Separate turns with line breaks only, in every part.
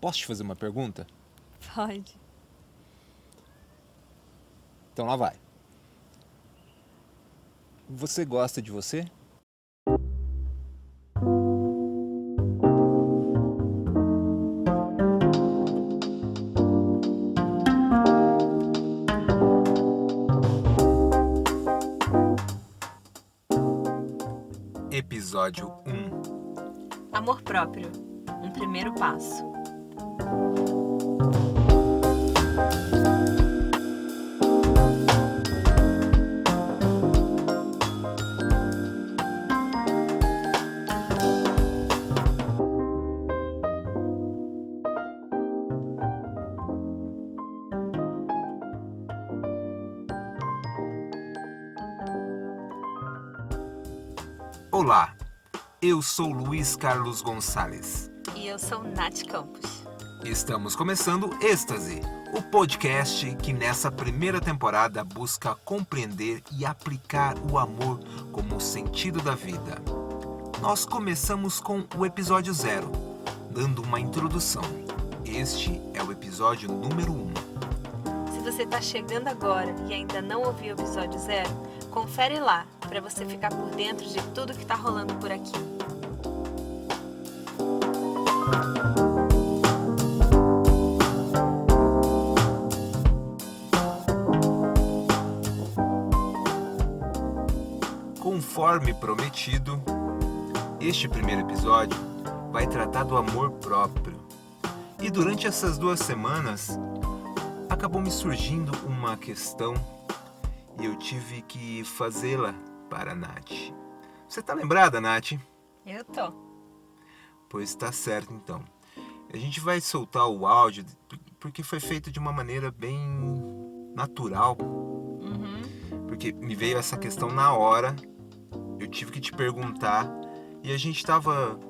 Posso te fazer uma pergunta?
Pode.
Então lá vai. Você gosta de você? Episódio 1.
Amor próprio. Um primeiro passo.
Olá, eu sou Luiz Carlos Gonçalves.
E eu sou Nath Campos.
Estamos começando Êxtase, o podcast que nessa primeira temporada busca compreender e aplicar o amor como o sentido da vida. Nós começamos com o episódio 0, dando uma introdução. Este é o episódio número 1.
Se você está chegando agora e ainda não ouviu o episódio 0, confere lá para você ficar por dentro de tudo que está rolando por aqui.
Conforme prometido, este primeiro episódio vai tratar do amor próprio. E durante essas 2 semanas, acabou me surgindo uma questão e eu tive que fazê-la para a Nath. Você tá lembrada, Nath?
Eu tô.
Pois tá certo, então. A gente vai soltar o áudio porque foi feito de uma maneira bem natural. Porque me veio essa questão na hora, eu tive que te perguntar e a gente tava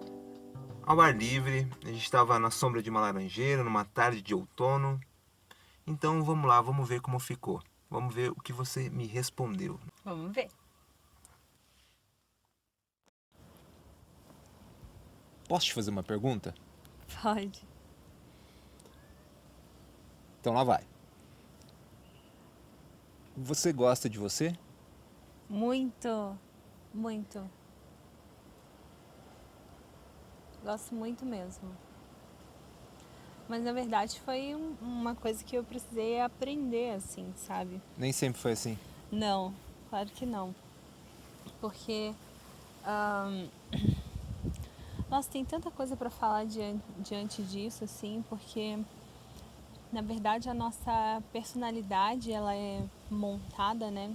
ao ar livre, a gente tava na sombra de uma laranjeira, numa tarde de outono. Então vamos lá, vamos ver como ficou. Vamos ver o que você me respondeu.
Vamos ver.
Posso te fazer uma pergunta?
Pode.
Então lá vai. Você gosta de você?
Muito, muito. Gosto muito mesmo. Mas na verdade foi uma coisa que eu precisei aprender, assim, sabe?
Nem sempre foi assim.
Não, claro que não. Porque, nossa, tem tanta coisa para falar diante disso, assim, porque na verdade a nossa personalidade, ela é montada, né?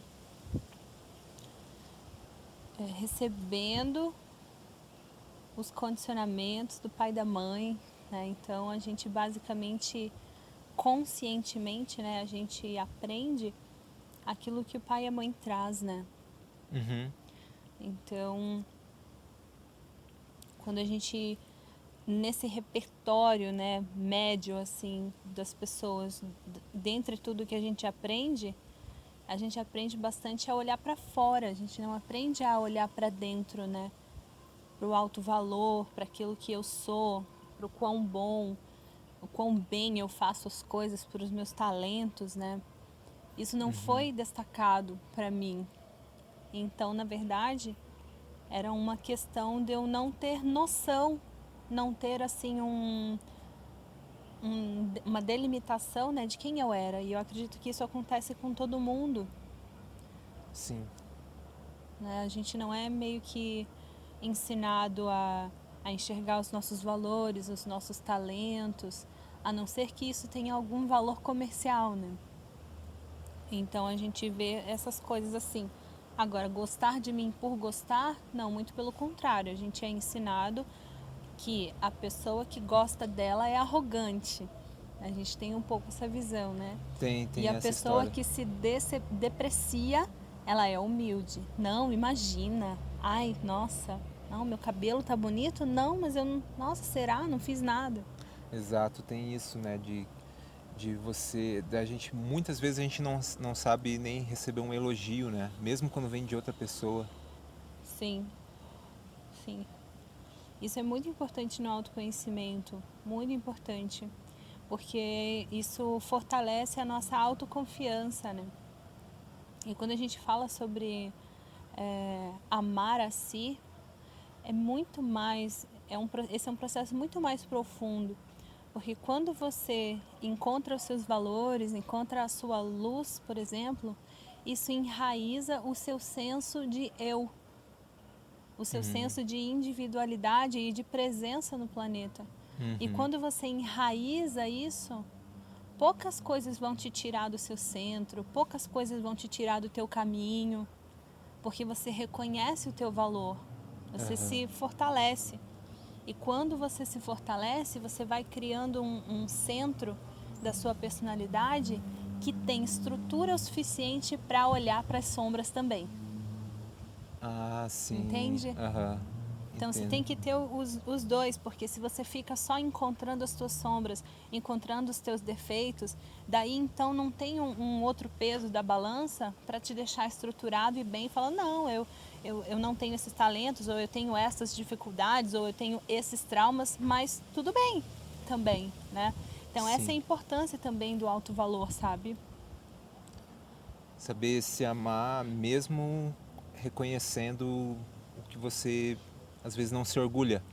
Recebendo os condicionamentos do pai e da mãe, né? Então a gente basicamente, conscientemente, né, a gente aprende aquilo que o pai e a mãe traz, né? Então, quando a gente, nesse repertório, né, médio, assim, das pessoas, dentre tudo que a gente aprende bastante a olhar para fora, a gente não aprende a olhar para dentro, né? Para o alto valor, para aquilo que eu sou, para o quão bom, o quão bem eu faço as coisas, para os meus talentos, né? Isso não foi destacado para mim. Então, na verdade, era uma questão de eu não ter noção, não ter assim uma delimitação, né, de quem eu era. E eu acredito que isso acontece com todo mundo.
Sim.
Né? A gente não é meio que ensinado a enxergar os nossos valores, os nossos talentos, a não ser que isso tenha algum valor comercial, né? Então a gente vê essas coisas assim. Agora, gostar de mim por gostar, não, muito pelo contrário. A gente é ensinado que a pessoa que gosta dela é arrogante. A gente tem um pouco essa visão, né?
Tem
E a
essa
pessoa
história.
que se deprecia, ela é humilde. Não, imagina. Ai, nossa, não, meu cabelo tá bonito? Não, mas eu não... Nossa, será? Não fiz nada.
Exato, tem isso, né, de você, da gente, muitas vezes a gente não sabe nem receber um elogio, né, mesmo quando vem de outra pessoa.
Sim, sim. Isso é muito importante no autoconhecimento, muito importante, porque isso fortalece a nossa autoconfiança, né? E quando a gente fala sobre amar a si, é muito mais, esse é um processo muito mais profundo, porque quando você encontra os seus valores, encontra a sua luz, por exemplo, isso enraiza o seu senso de eu, o seu senso de individualidade e de presença no planeta. E quando você enraiza isso, poucas coisas vão te tirar do seu centro, poucas coisas vão te tirar do teu caminho, porque você reconhece o teu valor, você se fortalece. E quando você se fortalece, você vai criando um centro da sua personalidade que tem estrutura o suficiente para olhar para as sombras também.
Ah, sim.
Entende? Então você
Entendo.
tem que ter os dois, porque se você fica só encontrando as tuas sombras, encontrando os teus defeitos, daí então não tem um outro peso da balança para te deixar estruturado e bem, falando, não, eu não tenho esses talentos, ou eu tenho essas dificuldades, ou eu tenho esses traumas, mas tudo bem também, né? Então essa é a importância também do alto valor, sabe?
Saber se amar mesmo reconhecendo o que você às vezes não se orgulha.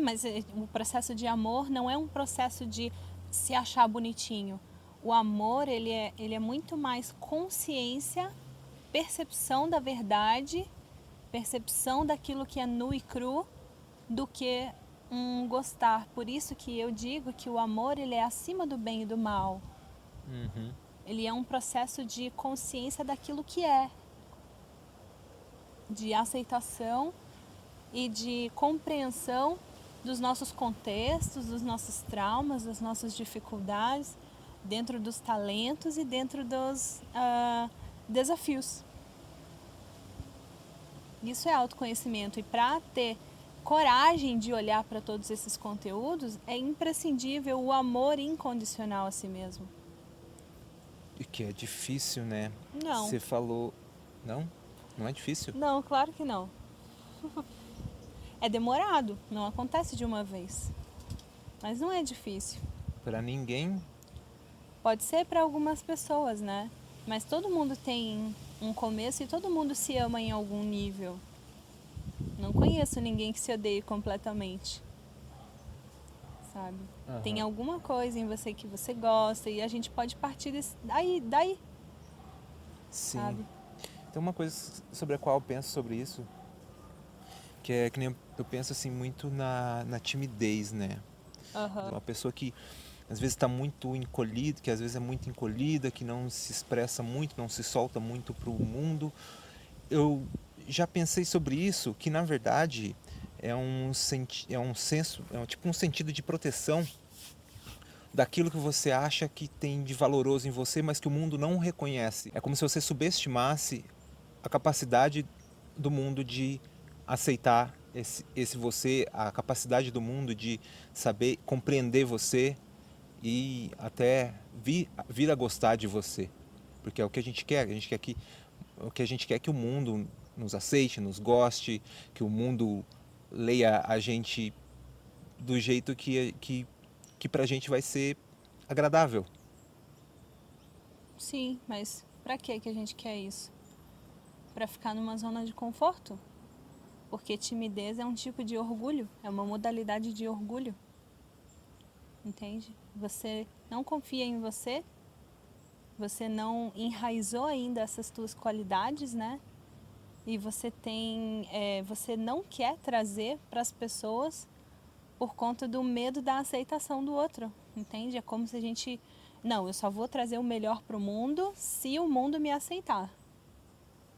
Mas o processo de amor não é um processo de se achar bonitinho. O amor, ele é muito mais consciência, percepção da verdade, percepção daquilo que é nu e cru, do que um gostar. Por isso que eu digo que o amor, ele é acima do bem e do mal. Ele é um processo de consciência daquilo que é, de aceitação e de compreensão dos nossos contextos, dos nossos traumas, das nossas dificuldades, dentro dos talentos e dentro dos desafios. Isso é autoconhecimento. E para ter coragem de olhar para todos esses conteúdos, é imprescindível o amor incondicional a si mesmo.
E que é difícil, né?
Não.
Você falou. Não? Não é difícil?
Não, claro que não. É demorado, não acontece de uma vez. Mas não é difícil.
Para ninguém.
Pode ser para algumas pessoas, né? Mas todo mundo tem um começo e todo mundo se ama em algum nível. Não conheço ninguém que se odeie completamente. Sabe? Tem alguma coisa em você que você gosta e a gente pode partir daí.
Sim.
Sabe?
Tem uma coisa sobre a qual eu penso sobre isso, que é que nem eu penso assim muito na timidez, né? Uma pessoa que às vezes está muito encolhida, que às vezes é muito encolhida, que não se expressa muito, não se solta muito para o mundo. Eu já pensei sobre isso, que na verdade é um senso, tipo um sentido de proteção daquilo que você acha que tem de valoroso em você, mas que o mundo não reconhece. É como se você subestimasse a capacidade do mundo de aceitar esse você, a capacidade do mundo de saber compreender você e até vir a gostar de você. Porque é o que a gente quer, o que a gente quer é que o mundo nos aceite, nos goste, que o mundo leia a gente do jeito que pra gente vai ser agradável.
Sim, mas pra que a gente quer isso? Pra ficar numa zona de conforto? Porque timidez é um tipo de orgulho, é uma modalidade de orgulho. Entende? Você não confia em você, você não enraizou ainda essas tuas qualidades, né? E você não quer trazer para as pessoas por conta do medo da aceitação do outro, entende? É como se a gente, não, eu só vou trazer o melhor para o mundo se o mundo me aceitar.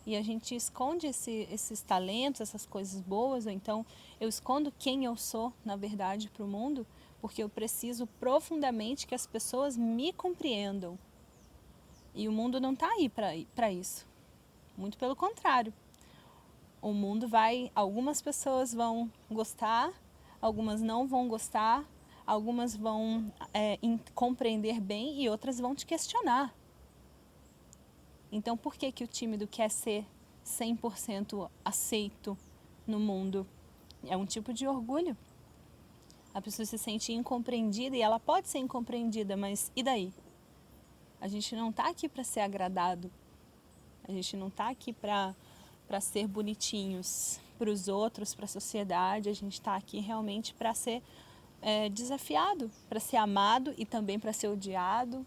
E a gente esconde esses talentos, essas coisas boas, ou então eu escondo quem eu sou, na verdade, para o mundo, porque eu preciso profundamente que as pessoas me compreendam. E o mundo não está aí para isso. Muito pelo contrário. O mundo algumas pessoas vão gostar, algumas não vão gostar, algumas vão compreender bem e outras vão te questionar. Então, por que o tímido quer ser 100% aceito no mundo? É um tipo de orgulho. A pessoa se sente incompreendida, e ela pode ser incompreendida, mas e daí? A gente não está aqui para ser agradado. A gente não está aqui para ser bonitinhos para os outros, para a sociedade. A gente está aqui realmente para ser desafiado, para ser amado e também para ser odiado.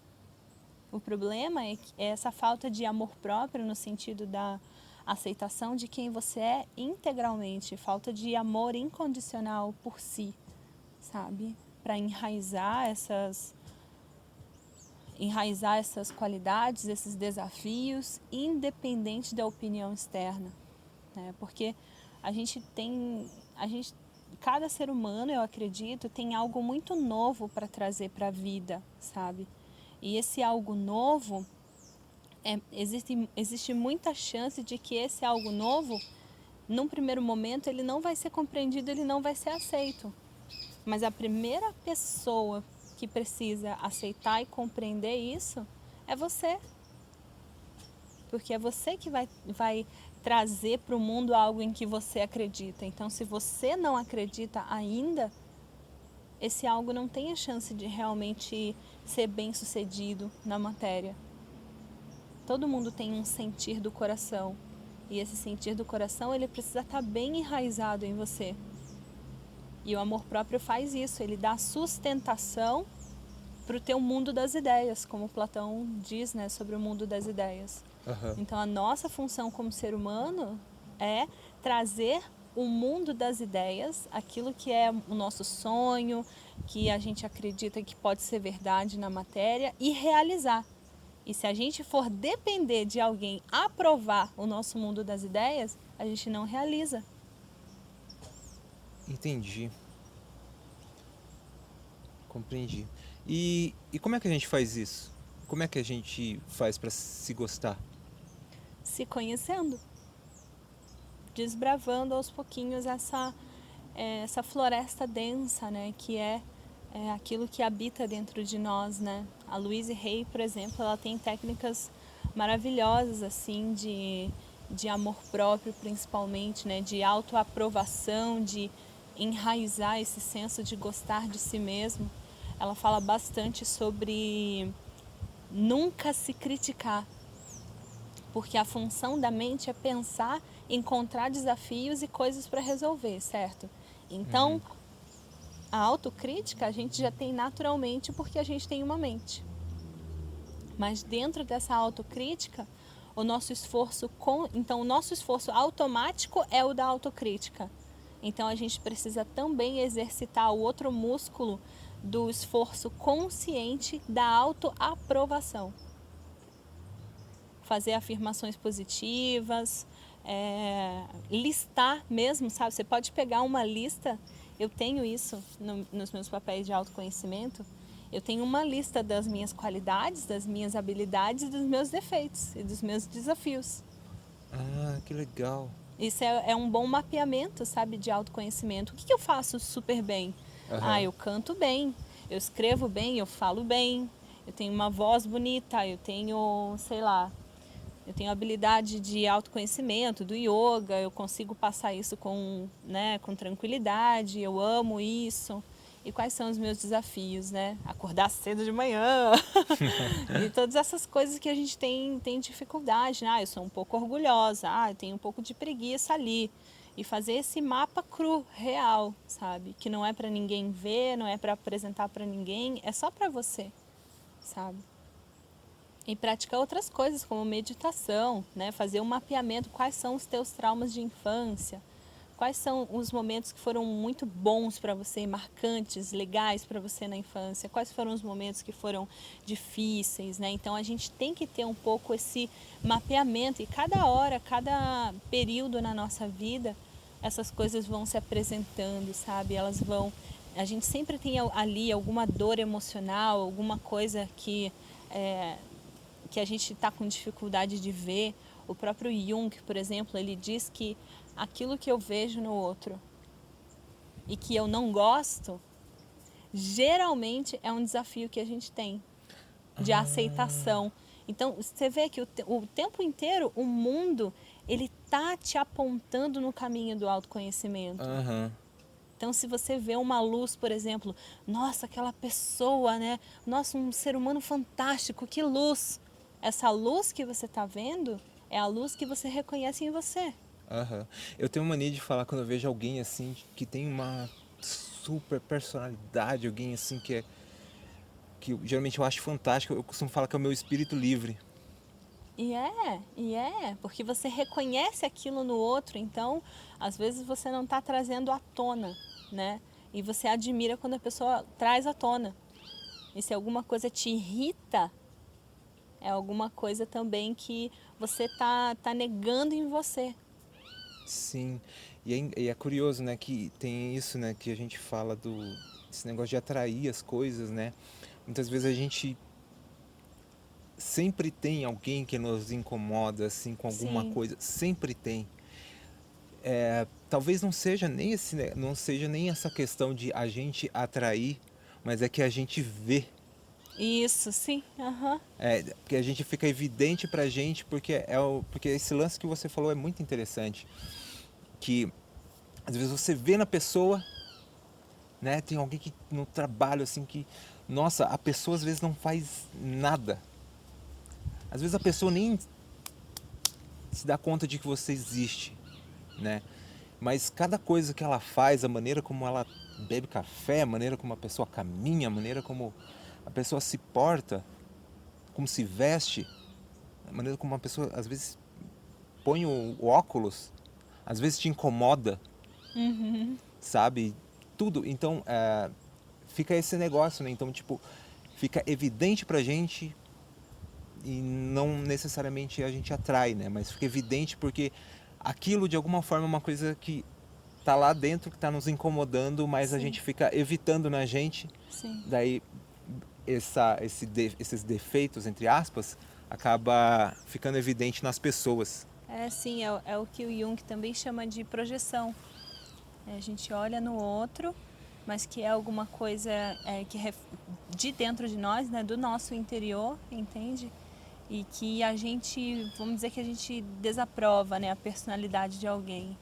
O problema é essa falta de amor próprio, no sentido da aceitação de quem você é integralmente, falta de amor incondicional por si, sabe? Para enraizar essas qualidades, esses desafios, independente da opinião externa, né? Porque cada ser humano, eu acredito, tem algo muito novo para trazer para a vida, sabe? E esse algo novo, existe muita chance de que esse algo novo, num primeiro momento, ele não vai ser compreendido, ele não vai ser aceito. Mas a primeira pessoa que precisa aceitar e compreender isso é você. Porque é você que vai trazer para o mundo algo em que você acredita. Então, se você não acredita ainda, esse algo não tem a chance de realmente ser bem-sucedido na matéria. Todo mundo tem um sentir do coração. E esse sentir do coração, ele precisa estar bem enraizado em você. E o amor próprio faz isso, ele dá sustentação para o teu mundo das ideias, como Platão diz, né, sobre o mundo das ideias.
Uhum.
Então, a nossa função como ser humano é trazer o mundo das ideias, aquilo que é o nosso sonho, que a gente acredita que pode ser verdade na matéria, e realizar. E se a gente for depender de alguém aprovar o nosso mundo das ideias, a gente não realiza.
Entendi. Compreendi. E como é que a gente faz isso? Como é que a gente faz para se gostar?
Se conhecendo. Desbravando aos pouquinhos essa floresta densa, né? Que é aquilo que habita dentro de nós, né? A Louise Hay, por exemplo, ela tem técnicas maravilhosas, assim, de amor próprio, principalmente, né? De autoaprovação, de enraizar esse senso de gostar de si mesmo. Ela fala bastante sobre nunca se criticar, porque a função da mente é pensar, encontrar desafios e coisas para resolver, certo? Então, a autocrítica a gente já tem naturalmente porque a gente tem uma mente. Mas dentro dessa autocrítica, o nosso esforço automático é o da autocrítica. Então a gente precisa também exercitar o outro músculo do esforço consciente da autoaprovação. Fazer afirmações positivas, listar mesmo, sabe? Você pode pegar uma lista, eu tenho isso nos meus papéis de autoconhecimento, eu tenho uma lista das minhas qualidades, das minhas habilidades, dos meus defeitos e dos meus desafios.
Ah, que legal.
Isso é um bom mapeamento, sabe, de autoconhecimento. O que eu faço super bem? Eu canto bem, eu escrevo bem, eu falo bem, eu tenho uma voz bonita, eu tenho, eu tenho habilidade de autoconhecimento, do yoga, eu consigo passar isso com tranquilidade, eu amo isso. E quais são os meus desafios, né? Acordar cedo de manhã e todas essas coisas que a gente tem dificuldade. Eu sou um pouco orgulhosa, eu tenho um pouco de preguiça ali. E fazer esse mapa cru, real, sabe? Que não é para ninguém ver, não é para apresentar para ninguém, é só para você, sabe? E praticar outras coisas, como meditação, né? Fazer um mapeamento, quais são os teus traumas de infância, quais são os momentos que foram muito bons para você, marcantes, legais para você na infância, quais foram os momentos que foram difíceis, né? Então a gente tem que ter um pouco esse mapeamento, e cada hora, cada período na nossa vida, essas coisas vão se apresentando, sabe? A gente sempre tem ali alguma dor emocional, alguma coisa que a gente está com dificuldade de ver. O próprio Jung, por exemplo, ele diz que aquilo que eu vejo no outro e que eu não gosto, geralmente é um desafio que a gente tem de aceitação. Então, você vê que o tempo inteiro o mundo, ele tá te apontando no caminho do autoconhecimento. Então, se você vê uma luz, por exemplo, nossa, aquela pessoa, né? Nossa, um ser humano fantástico, que luz! Essa luz que você está vendo é a luz que você reconhece em você.
Aham. Eu tenho mania de falar quando eu vejo alguém assim que tem uma super personalidade, alguém assim geralmente eu acho fantástico, eu costumo falar que é o meu espírito livre.
Porque você reconhece aquilo no outro, então às vezes você não está trazendo à tona, né? E você admira quando a pessoa traz à tona. E se alguma coisa te irrita, é alguma coisa também que você tá negando em você.
Sim, e é curioso, né, que tem isso, né, que a gente fala esse negócio de atrair as coisas, né? Muitas vezes a gente sempre tem alguém que nos incomoda, assim, com alguma
Sim,
coisa, sempre tem. Talvez não seja nem não seja nem essa questão de a gente atrair, mas é que a gente vê.
isso, sim, aham.
Porque a gente fica evidente pra gente, porque esse lance que você falou é muito interessante. Que às vezes você vê na pessoa, né? Tem alguém que no trabalho assim que, nossa, a pessoa às vezes não faz nada. Às vezes a pessoa nem se dá conta de que você existe, né? Mas cada coisa que ela faz, a maneira como ela bebe café, a maneira como a pessoa caminha, a maneira como a pessoa se porta, como se veste, a maneira como uma pessoa às vezes põe o óculos, às vezes te incomoda,
Uhum.
sabe? Tudo. Então, fica esse negócio, né? Então, tipo, fica evidente pra gente e não necessariamente a gente atrai, né? Mas fica evidente porque aquilo de alguma forma é uma coisa que tá lá dentro, que tá nos incomodando, mas a
Sim,
gente fica evitando na gente.
sim.
Daí esses defeitos, entre aspas, acaba ficando evidente nas pessoas.
Sim, é o que o Jung também chama de projeção. A gente olha no outro, mas que é alguma coisa de dentro de nós, né, do nosso interior, entende? E que a gente, vamos dizer que a gente desaprova, né, a personalidade de alguém.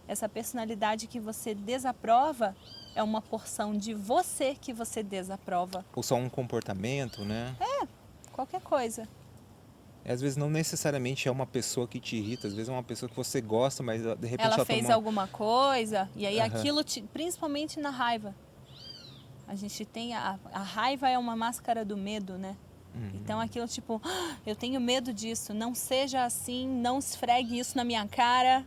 Essa personalidade que você desaprova é uma porção de você que você desaprova.
Ou só um comportamento, né?
Qualquer coisa.
E às vezes não necessariamente é uma pessoa que te irrita, às vezes é uma pessoa que você gosta, mas de repente
Ela
ela
fez
tomou.
alguma coisa e aí
Aham.
aquilo, principalmente na raiva. A gente tem a raiva é uma máscara do medo, né? Então aquilo tipo, "Ah, eu tenho medo disso, não seja assim, não esfregue isso na minha cara."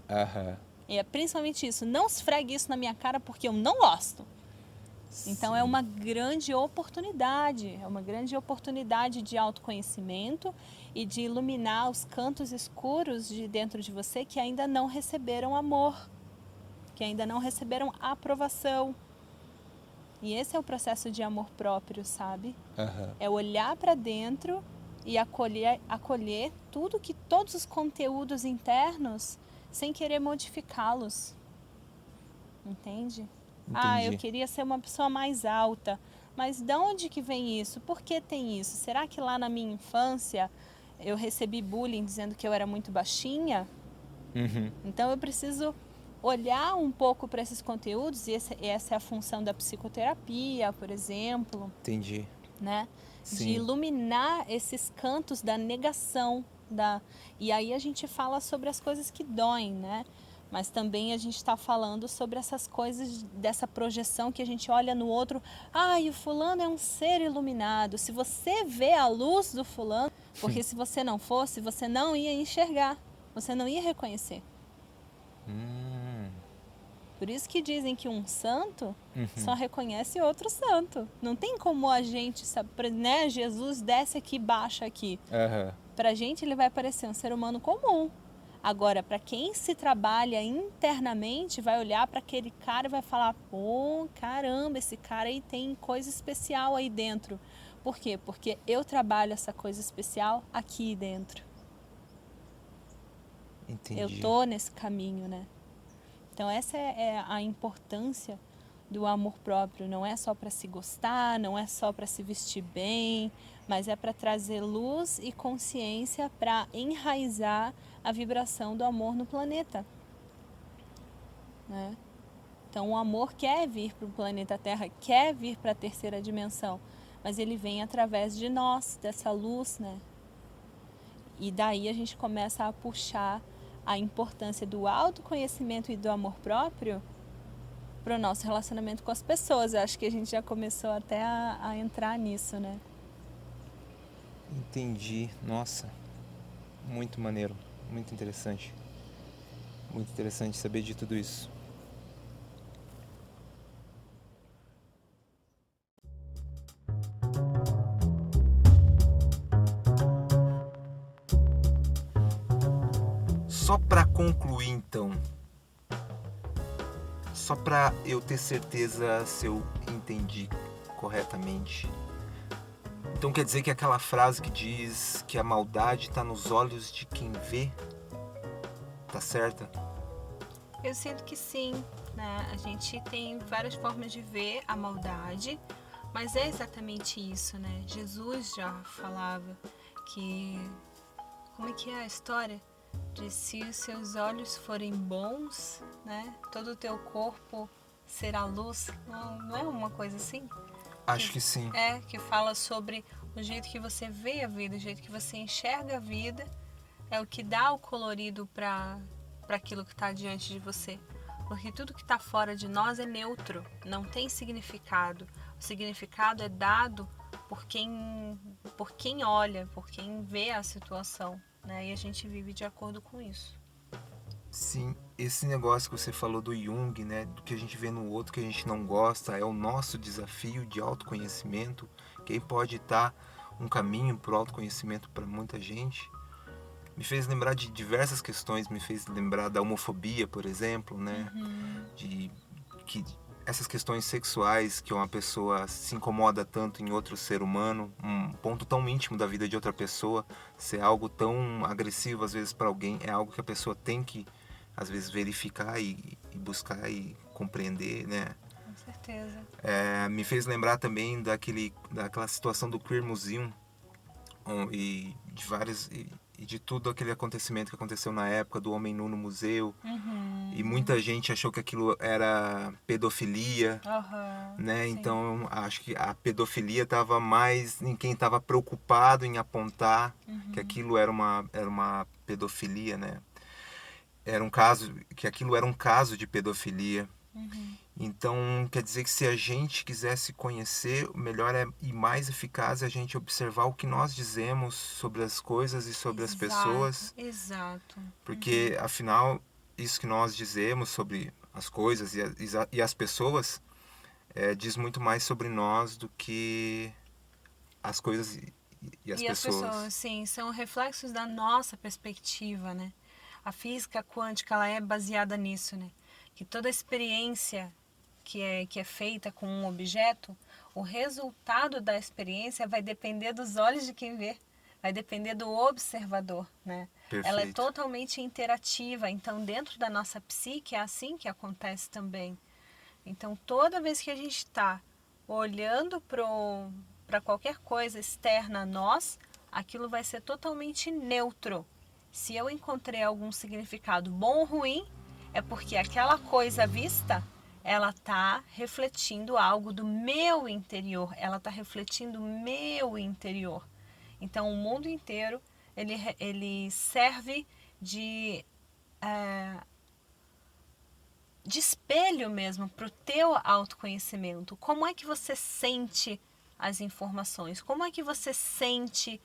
Aham.
E é principalmente isso, não esfregue isso na minha cara porque eu não gosto. Então é
Sim.
uma grande oportunidade de autoconhecimento e de iluminar os cantos escuros de dentro de você que ainda não receberam amor, que ainda não receberam aprovação. E esse é o processo de amor próprio, sabe?
Aham.
É olhar para dentro e acolher todos os conteúdos internos sem querer modificá-los. Entende? Ah, eu
Entendi.
queria ser uma pessoa mais alta. Mas de onde que vem isso? Por que tem isso? Será que lá na minha infância eu recebi bullying dizendo que eu era muito baixinha?
Uhum.
Então eu preciso olhar um pouco para esses conteúdos e essa é a função da psicoterapia, por exemplo,
Entendi.
né? De
Sim.
iluminar esses cantos da negação, e aí a gente fala sobre as coisas que doem, né? Mas também a gente está falando sobre essas coisas dessa projeção que a gente olha no outro. Ah, e o fulano é um ser iluminado. Se você vê a luz do fulano, porque se você não fosse, você não ia enxergar, você não ia reconhecer. Por isso que dizem que um santo só reconhece outro santo. Não tem como a gente, né? Jesus desce aqui, baixa aqui.
Aham.
Pra gente ele vai parecer um ser humano comum. Agora, para quem se trabalha internamente, vai olhar para aquele cara e vai falar: pô, caramba, esse cara aí tem coisa especial aí dentro. Por quê? Porque eu trabalho essa coisa especial aqui dentro. Eu
Entendi.
tô nesse caminho, né? Então essa é a importância do amor próprio. Não é só para se gostar, não é só para se vestir bem, mas é para trazer luz e consciência para enraizar a vibração do amor no planeta, né? Então o amor quer vir para o planeta Terra, quer vir para a terceira dimensão, mas ele vem através de nós, dessa luz, né? E daí a gente começa a puxar a importância do autoconhecimento e do amor próprio para o nosso relacionamento com as pessoas. Eu acho que a gente já começou até a entrar nisso, né?
Entendi. Nossa, muito maneiro, muito interessante. Muito interessante saber de tudo isso.
Só para concluir, então, só para eu ter certeza se eu entendi corretamente. Então quer dizer que aquela frase que diz que a maldade está nos olhos de quem vê, tá certa?
Eu sinto que sim, né? A gente tem várias formas de ver a maldade, mas é exatamente isso, né? Jesus já falava que... Como é que é a história? De se os seus olhos forem bons, né? Todo o teu corpo será luz. Não é uma coisa assim?
Acho que sim.
Que fala sobre o jeito que você vê a vida, o jeito que você enxerga a vida, é o que dá o colorido para aquilo que está diante de você. Porque tudo que está fora de nós é neutro, não tem significado. O significado é dado por quem olha, por quem vê a situação, né? E a gente vive de acordo com isso.
Sim, esse negócio que você falou do Jung, né, do que a gente vê no outro que a gente não gosta, é o nosso desafio de autoconhecimento. Quem pode estar um caminho para o autoconhecimento para muita gente. Me fez lembrar de diversas questões, me fez lembrar da homofobia, por exemplo, né? De que essas questões sexuais, que uma pessoa se incomoda tanto em outro ser humano, um ponto tão íntimo da vida de outra pessoa, ser algo tão agressivo às vezes para alguém, é algo que a pessoa tem que às vezes verificar e buscar e compreender, né?
Com certeza.
Me fez lembrar também daquela situação do Queer Museum e de várias e de tudo aquele acontecimento que aconteceu na época do homem nu no museu. E muita gente achou que aquilo era pedofilia, né?
Sim.
Então acho que a pedofilia estava mais em quem estava preocupado em apontar que aquilo era uma pedofilia, né? Que aquilo era um caso de pedofilia. Então quer dizer que se a gente quiser se conhecer, o melhor e mais eficaz é a gente observar o que nós dizemos sobre as coisas e sobre as pessoas.
Exato.
Porque afinal isso que nós dizemos sobre as coisas e as pessoas diz muito mais sobre nós do que as coisas e as pessoas.
As pessoas, sim, são reflexos da nossa perspectiva, né? A física quântica, ela é baseada nisso, né? Que toda experiência que é feita com um objeto, o resultado da experiência vai depender dos olhos de quem vê, vai depender do observador, né?
Perfeito.
Ela é totalmente interativa, então dentro da nossa psique é assim que acontece também. Então toda vez que a gente está olhando para qualquer coisa externa a nós, aquilo vai ser totalmente neutro. Se eu encontrei algum significado bom ou ruim, é porque aquela coisa vista, ela está refletindo algo do meu interior, ela está refletindo o meu interior. Então o mundo inteiro, ele serve de espelho mesmo para o teu autoconhecimento. Como é que você sente as informações? Como é que você sente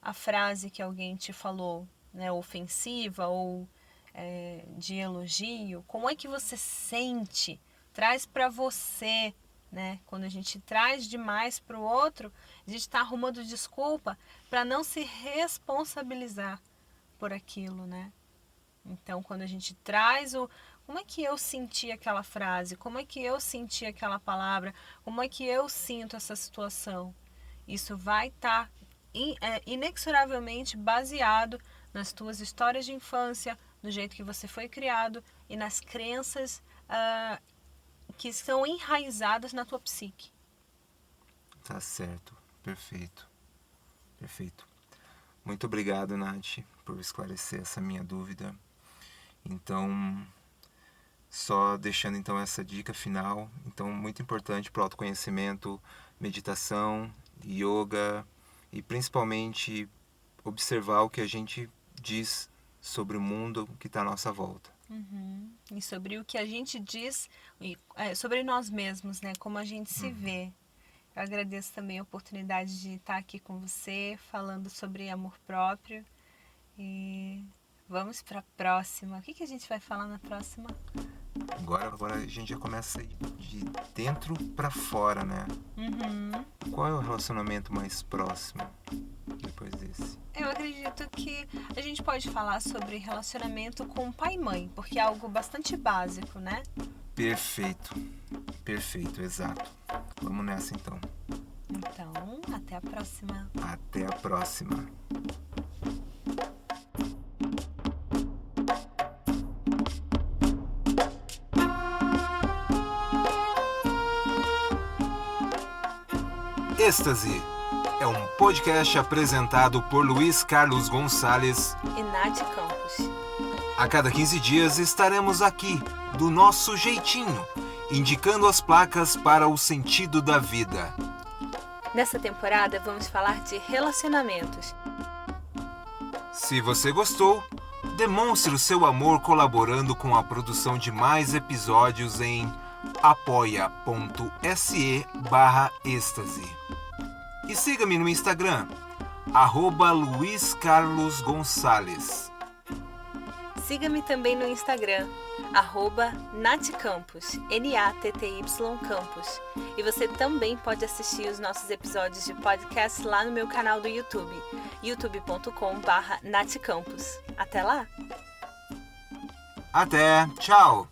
a frase que alguém te falou, né, ofensiva ou de elogio? Como é que você sente? Traz para você, né? Quando a gente traz demais para o outro, a gente está arrumando desculpa para não se responsabilizar por aquilo, né? Então, quando a gente traz como é que eu senti aquela frase? Como é que eu senti aquela palavra? Como é que eu sinto essa situação? Isso vai estar inexoravelmente baseado nas tuas histórias de infância, no jeito que você foi criado e nas crenças que estão enraizadas na tua psique.
Tá certo. Perfeito. Perfeito. Muito obrigado, Nath, por esclarecer essa minha dúvida. Então, Só deixando então essa dica final, então muito importante para o autoconhecimento, meditação, yoga e principalmente observar o que a gente diz sobre o mundo que está à nossa volta.
E sobre o que a gente diz, sobre nós mesmos, né? Como a gente se vê. Eu agradeço também a oportunidade de estar aqui com você, falando sobre amor próprio. E vamos para a próxima. O que a gente vai falar na próxima?
Agora a gente já começa a ir de dentro para fora, né? Qual é o relacionamento mais próximo depois desse?
Eu acredito que a gente pode falar sobre relacionamento com pai e mãe, porque é algo bastante básico, né?
Perfeito, exato. Vamos nessa então.
Então, até a próxima.
Até a próxima. Êxtase é um podcast apresentado por Luiz Carlos Gonçalez
E Nath Campos.
A cada 15 dias estaremos aqui, do nosso jeitinho, indicando as placas para o sentido da vida.
Nessa temporada vamos falar de relacionamentos.
Se você gostou, demonstre o seu amor colaborando com a produção de mais episódios em apoia.se/êxtase. E siga-me no Instagram, @LuizCarlosGonçalez.
Siga-me também no Instagram, @NathCampos, NATTY Campos. E você também pode assistir os nossos episódios de podcast lá no meu canal do YouTube, youtube.com/NathCampos. Até lá!
Até, tchau!